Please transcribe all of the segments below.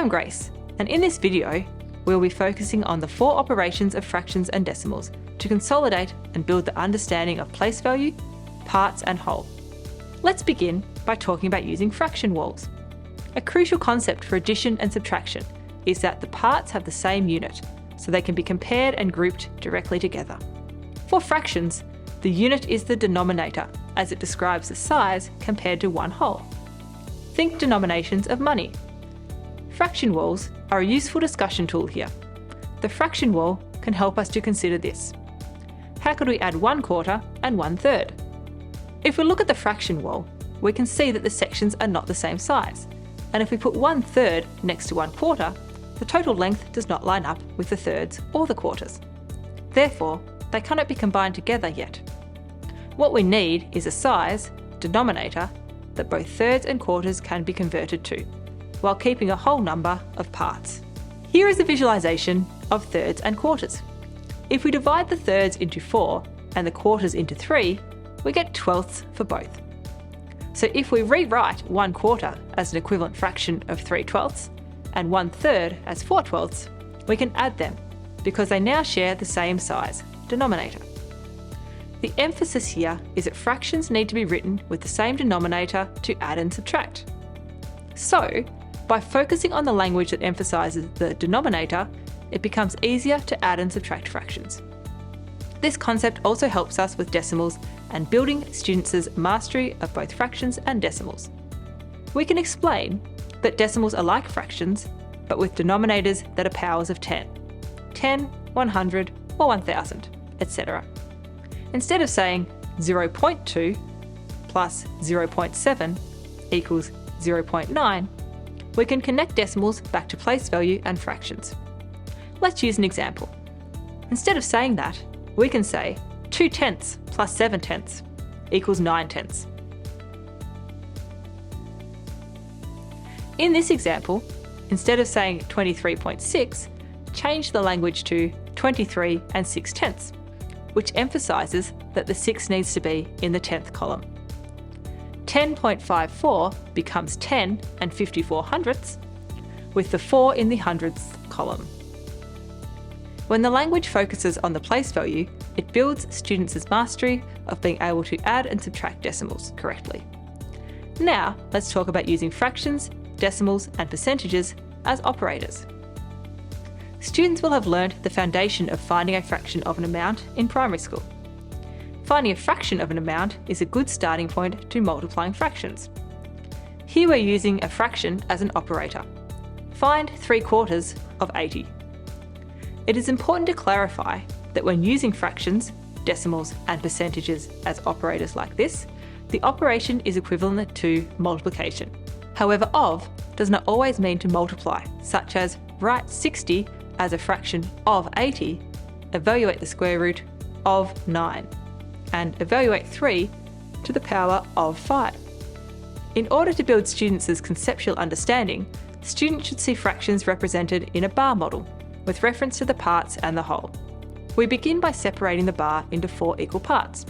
I'm Grace, and in this video, we'll be focusing on the 4 operations of fractions and decimals to consolidate and build the understanding of place value, parts and whole. Let's begin by talking about using fraction walls. A crucial concept for addition and subtraction is that the parts have the same unit, so they can be compared and grouped directly together. For fractions, the unit is the denominator, as it describes the size compared to one whole. Think denominations of money. Fraction walls are a useful discussion tool here. The fraction wall can help us to consider this. How could we add 1/4 and 1/3? If we look at the fraction wall, we can see that the sections are not the same size, and if we put 1/3 next to 1/4, the total length does not line up with the thirds or the quarters. Therefore, they cannot be combined together yet. What we need is a size, denominator, that both thirds and quarters can be converted to, while keeping a whole number of parts. Here is a visualization of thirds and quarters. If we divide the thirds into 4 and the quarters into 3, we get twelfths for both. So if we rewrite 1/4 as an equivalent fraction of 3/12 and 1/3 as 4/12, we can add them because they now share the same size, denominator. The emphasis here is that fractions need to be written with the same denominator to add and subtract. So, by focusing on the language that emphasises the denominator, it becomes easier to add and subtract fractions. This concept also helps us with decimals and building students' mastery of both fractions and decimals. We can explain that decimals are like fractions, but with denominators that are powers of 10, 100, or 1000, etc. Instead of saying 0.2 plus 0.7 equals 0.9, we can connect decimals back to place value and fractions. Let's use an example. Instead of saying that, we can say 2/10 plus 7/10 equals 9/10. In this example, instead of saying 23.6, change the language to 23 and 6/10, which emphasises that the 6 needs to be in the 10th column. 10.54 becomes 10 and 54 hundredths, with the 4 in the hundredths column. When the language focuses on the place value, it builds students' mastery of being able to add and subtract decimals correctly. Now, let's talk about using fractions, decimals, and percentages as operators. Students will have learned the foundation of finding a fraction of an amount in primary school. Finding a fraction of an amount is a good starting point to multiplying fractions. Here we're using a fraction as an operator. Find 3/4 of 80. It is important to clarify that when using fractions, decimals, and percentages as operators like this, the operation is equivalent to multiplication. However, of does not always mean to multiply, such as write 60 as a fraction of 80, evaluate the square root of 9, and evaluate 3 to the power of 5. In order to build students' conceptual understanding, students should see fractions represented in a bar model, with reference to the parts and the whole. We begin by separating the bar into 4 equal parts,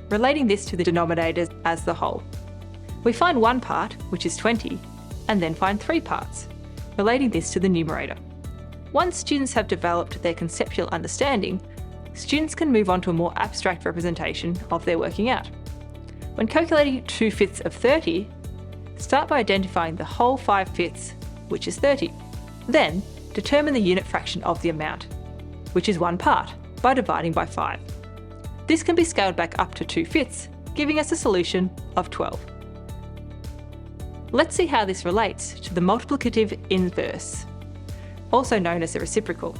relating this to the denominators as the whole. We find one part, which is 20, and then find 3 parts, relating this to the numerator. Once students have developed their conceptual understanding, students can move on to a more abstract representation of their working out. When calculating 2/5 of 30, start by identifying the whole 5/5, which is 30. Then, determine the unit fraction of the amount, which is 1 part, by dividing by 5. This can be scaled back up to 2/5, giving us a solution of 12. Let's see how this relates to the multiplicative inverse, also known as the reciprocal,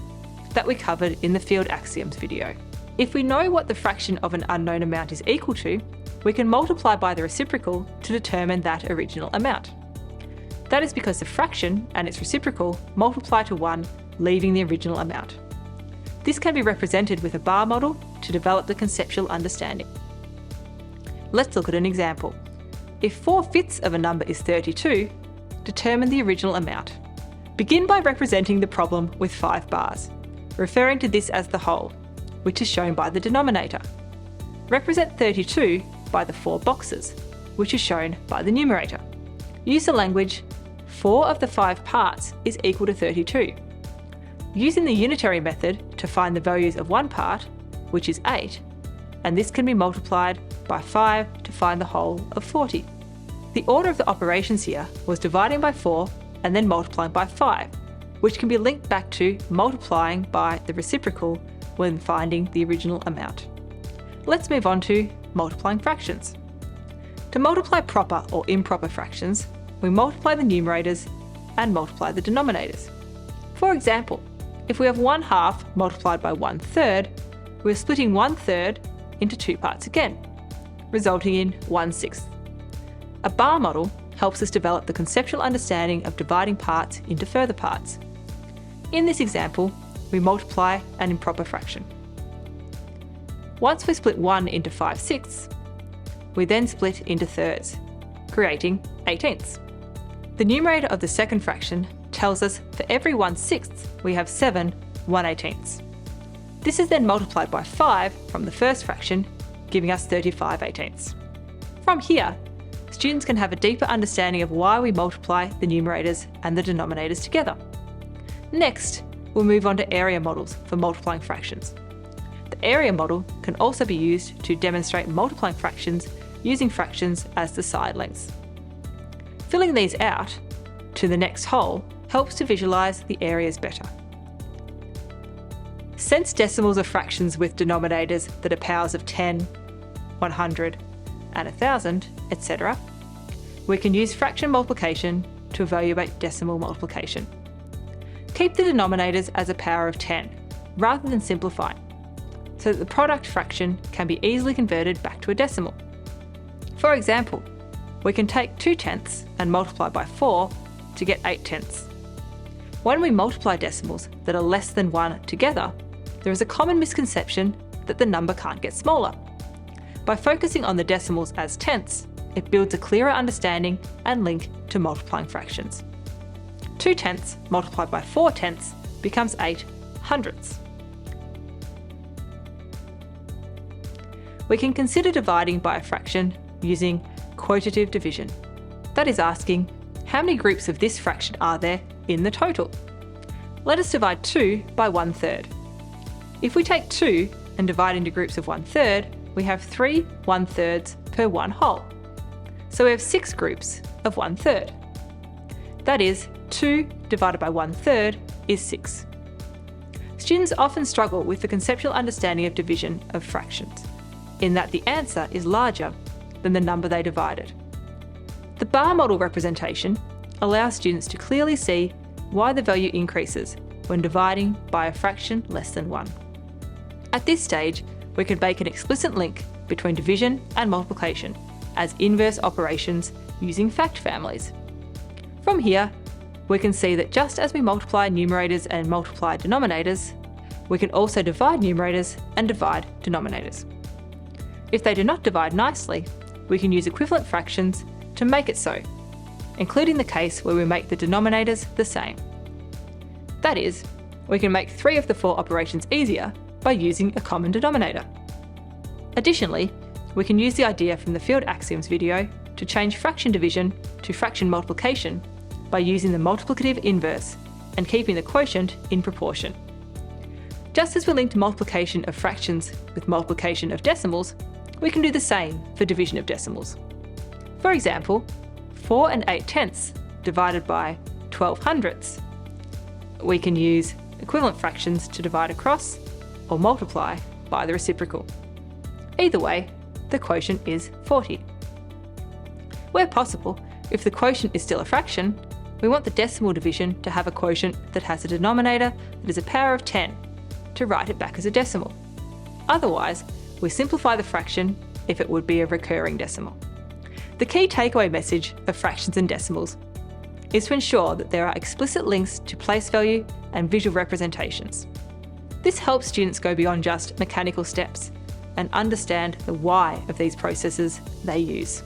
that we covered in the field axioms video. If we know what the fraction of an unknown amount is equal to, we can multiply by the reciprocal to determine that original amount. That is because the fraction and its reciprocal multiply to 1, leaving the original amount. This can be represented with a bar model to develop the conceptual understanding. Let's look at an example. If 4/5 of a number is 32, determine the original amount. Begin by representing the problem with 5 bars, referring to this as the whole, which is shown by the denominator. Represent 32 by the 4 boxes, which is shown by the numerator. Use the language 4 of the 5 parts is equal to 32. Using the unitary method to find the values of one part, which is 8, and this can be multiplied by 5 to find the whole of 40. The order of the operations here was dividing by 4 and then multiplying by 5, which can be linked back to multiplying by the reciprocal when finding the original amount. Let's move on to multiplying fractions. To multiply proper or improper fractions, we multiply the numerators and multiply the denominators. For example, if we have 1/2 multiplied by 1/3, we're splitting 1/3 into 2 parts again, resulting in 1/6. A bar model helps us develop the conceptual understanding of dividing parts into further parts. In this example, we multiply an improper fraction. Once we split 1 into 5/6, we then split into thirds, creating 1/18. The numerator of the second fraction tells us for every 1/6 we have 7 1/18. This is then multiplied by 5 from the first fraction, giving us 35/18. From here, students can have a deeper understanding of why we multiply the numerators and the denominators together. Next, we'll move on to area models for multiplying fractions. The area model can also be used to demonstrate multiplying fractions using fractions as the side lengths. Filling these out to the next whole helps to visualise the areas better. Since decimals are fractions with denominators that are powers of 10, 100, and 1000, etc., we can use fraction multiplication to evaluate decimal multiplication. Keep the denominators as a power of 10, rather than simplifying, so that the product fraction can be easily converted back to a decimal. For example, we can take 2/10 and multiply by 4 to get 8/10. When we multiply decimals that are less than 1 together, there is a common misconception that the number can't get smaller. By focusing on the decimals as tenths, it builds a clearer understanding and link to multiplying fractions. 2/10 multiplied by 4/10 becomes 8/100. We can consider dividing by a fraction using quotative division. That is asking, how many groups of this fraction are there in the total? Let us divide 2 by 1/3. If we take 2 and divide into groups of 1/3, we have 3 1/3s per one whole. So we have 6 groups of 1/3. That is, 2 divided by 1/3 is 6. Students often struggle with the conceptual understanding of division of fractions, in that the answer is larger than the number they divided. The bar model representation allows students to clearly see why the value increases when dividing by a fraction less than 1. At this stage, we can make an explicit link between division and multiplication as inverse operations using fact families. From here, we can see that just as we multiply numerators and multiply denominators, we can also divide numerators and divide denominators. If they do not divide nicely, we can use equivalent fractions to make it so, including the case where we make the denominators the same. That is, we can make 3 of the 4 operations easier by using a common denominator. Additionally, we can use the idea from the field axioms video to change fraction division to fraction multiplication by using the multiplicative inverse and keeping the quotient in proportion. Just as we linked multiplication of fractions with multiplication of decimals, we can do the same for division of decimals. For example, 4 and 8/10 divided by 12/100. We can use equivalent fractions to divide across or multiply by the reciprocal. Either way, the quotient is 40. Where possible, if the quotient is still a fraction, we want the decimal division to have a quotient that has a denominator that is a power of 10 to write it back as a decimal. Otherwise, we simplify the fraction if it would be a recurring decimal. The key takeaway message of fractions and decimals is to ensure that there are explicit links to place value and visual representations. This helps students go beyond just mechanical steps and understand the why of these processes they use.